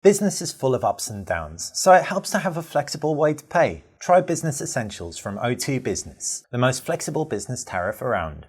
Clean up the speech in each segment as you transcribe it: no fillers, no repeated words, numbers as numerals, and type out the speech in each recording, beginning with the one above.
Business is full of ups and downs, so it helps to have a flexible way to pay. Try Business Essentials from O2 Business, the most flexible business tariff around.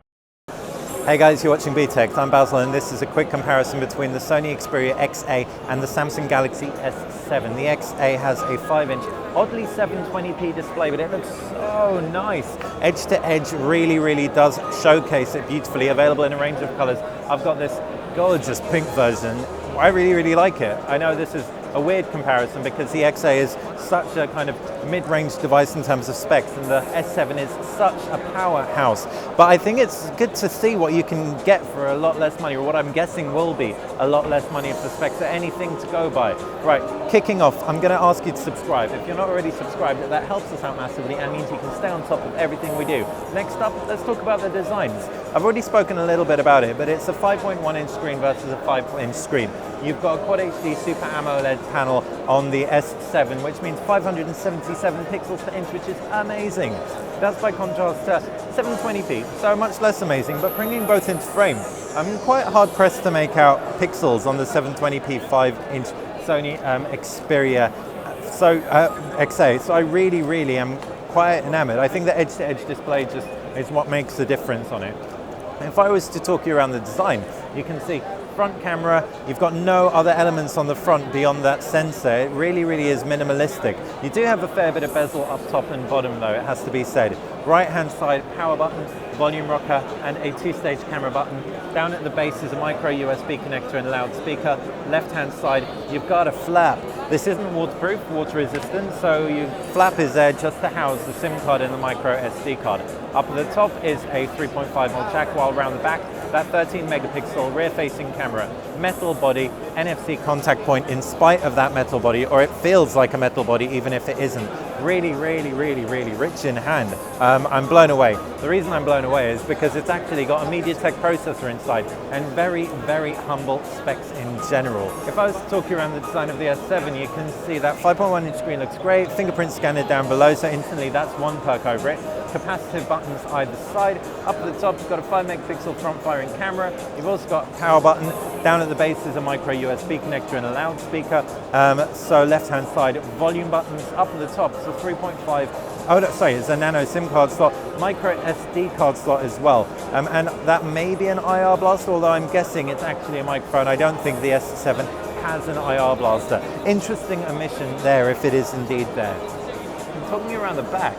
Hey guys, you're watching BTech. I'm Basil, and this is a quick comparison between the Sony Xperia XA and the Samsung Galaxy S7. The XA has a 5-inch, oddly 720p display, but it looks so nice. Edge to edge really does showcase it beautifully, available in a range of colors. I've got this gorgeous pink version. I really like it. I know this is a weird comparison because the XA is such a kind of mid-range device in terms of specs, and the S7 is such a powerhouse. But I think it's good to see what you can get for a lot less money, or what I'm guessing will be a lot less money if the specs are anything to go by. Right, kicking off, I'm going to ask you to subscribe. If you're not already subscribed, that helps us out massively and means you can stay on top of everything we do. Next up, let's talk about the designs. I've already spoken a little bit about it, but it's a 5.1-inch screen versus a 5-inch screen. You've got a Quad HD Super AMOLED panel on the S7, which means 577 pixels per inch, which is amazing. That's by contrast to 720p, so much less amazing, but bringing both into frame. I'm quite hard pressed to make out pixels on the 720p 5-inch Sony Xperia XA, so I really am quite enamored. I think the edge-to-edge display just is what makes the difference on it. If I was to talk you around the design, you can see front camera, you've got no other elements on the front beyond that sensor. It really is minimalistic. You do have a fair bit of bezel up top and bottom though, it has to be said. Right hand side, power button, volume rocker, and a 2-stage camera button. Down at the base is a micro USB connector and loudspeaker. Left hand side, you've got a flap. This isn't waterproof, water resistant, so your flap is there just to house the SIM card and the micro SD card. Up at the top is a 3.5mm jack, while around the back, that 13 megapixel rear facing camera, metal body, NFC contact point in spite of that metal body, or it feels like a metal body even if it isn't. Really rich in hand. I'm blown away. The reason I'm blown away is because it's actually got a MediaTek processor inside and very humble specs in general. If I was to talk you around the design of the S7, you can see that 5.1-inch screen looks great, fingerprint scanner down below, so instantly that's one perk over it. Capacitive buttons either side. Up at the top, you've got a 5 megapixel front-firing camera. You've also got a power button. Down at the base is a micro USB connector and a loudspeaker. So left-hand side, volume buttons. Up at the top, it's a 3.5. Oh, no, sorry, it's a nano SIM card slot, micro SD card slot as well. And that may be an IR blaster, although I'm guessing it's actually a microphone. I don't think the S7 has an IR blaster. Interesting omission there if it is indeed there. And talking around the back,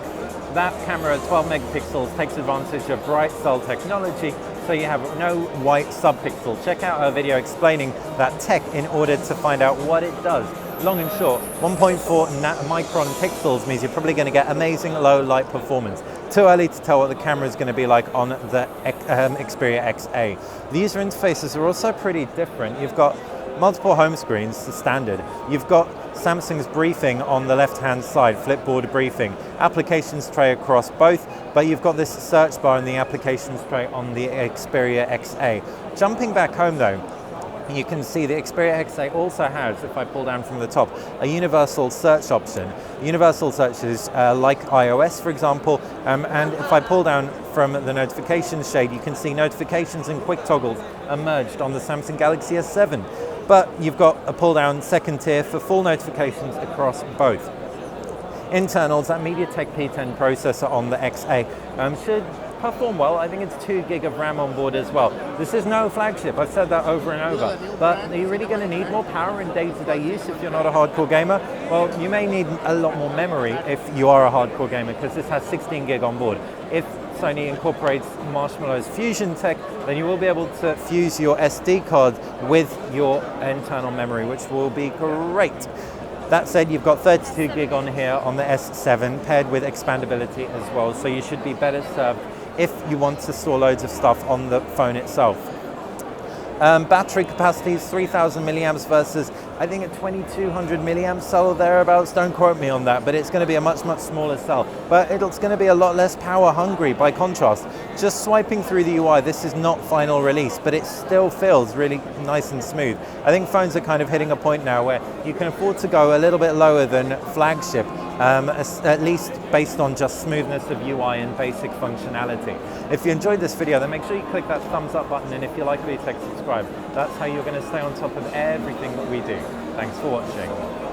that camera at 12 megapixels takes advantage of bright cell technology, so you have no white subpixel. Check out our video explaining that tech in order to find out what it does. Long and short, 1.4 micron pixels means you're probably going to get amazing low light performance. Too early to tell what the camera is going to be like on the Xperia XA. The user interfaces are also pretty different. You've got multiple home screens, the standard. You've got Samsung's briefing on the left-hand side, flipboard briefing. Applications tray across both, but you've got this search bar in the applications tray on the Xperia XA. Jumping back home though, you can see the Xperia XA also has, if I pull down from the top, a universal search option. Universal search is like iOS, for example, and if I pull down from the notifications shade, you can see notifications and quick toggles are merged on the Samsung Galaxy S7. But you've got a pull-down second tier for full notifications across both. Internals, that MediaTek P10 processor on the XA should perform well. I think it's 2 gig of RAM on board as well. This is no flagship, I've said that over and over, but are you really going to need more power in day-to-day use if you're not a hardcore gamer? Well, you may need a lot more memory if you are a hardcore gamer, because this has 16 gig on board. If Sony incorporates Marshmallow's Fusion tech, then you will be able to fuse your SD card with your internal memory, which will be great. That said, you've got 32 gig on here on the S7, paired with expandability as well, so you should be better served if you want to store loads of stuff on the phone itself. Battery capacity is 3000 milliamps versus I think a 2200 milliamp cell or thereabouts. Don't quote me on that, but it's going to be a much smaller cell, but it's going to be a lot less power hungry by contrast. Just swiping through the UI, this is not final release, but it still feels really nice and smooth. I think phones are kind of hitting a point now where you can afford to go a little bit lower than flagship, at least based on just smoothness of UI and basic functionality. If you enjoyed this video, then make sure you click that thumbs up button, and if you like BTech, subscribe. That's how you're going to stay on top of everything that we do. Thanks for watching.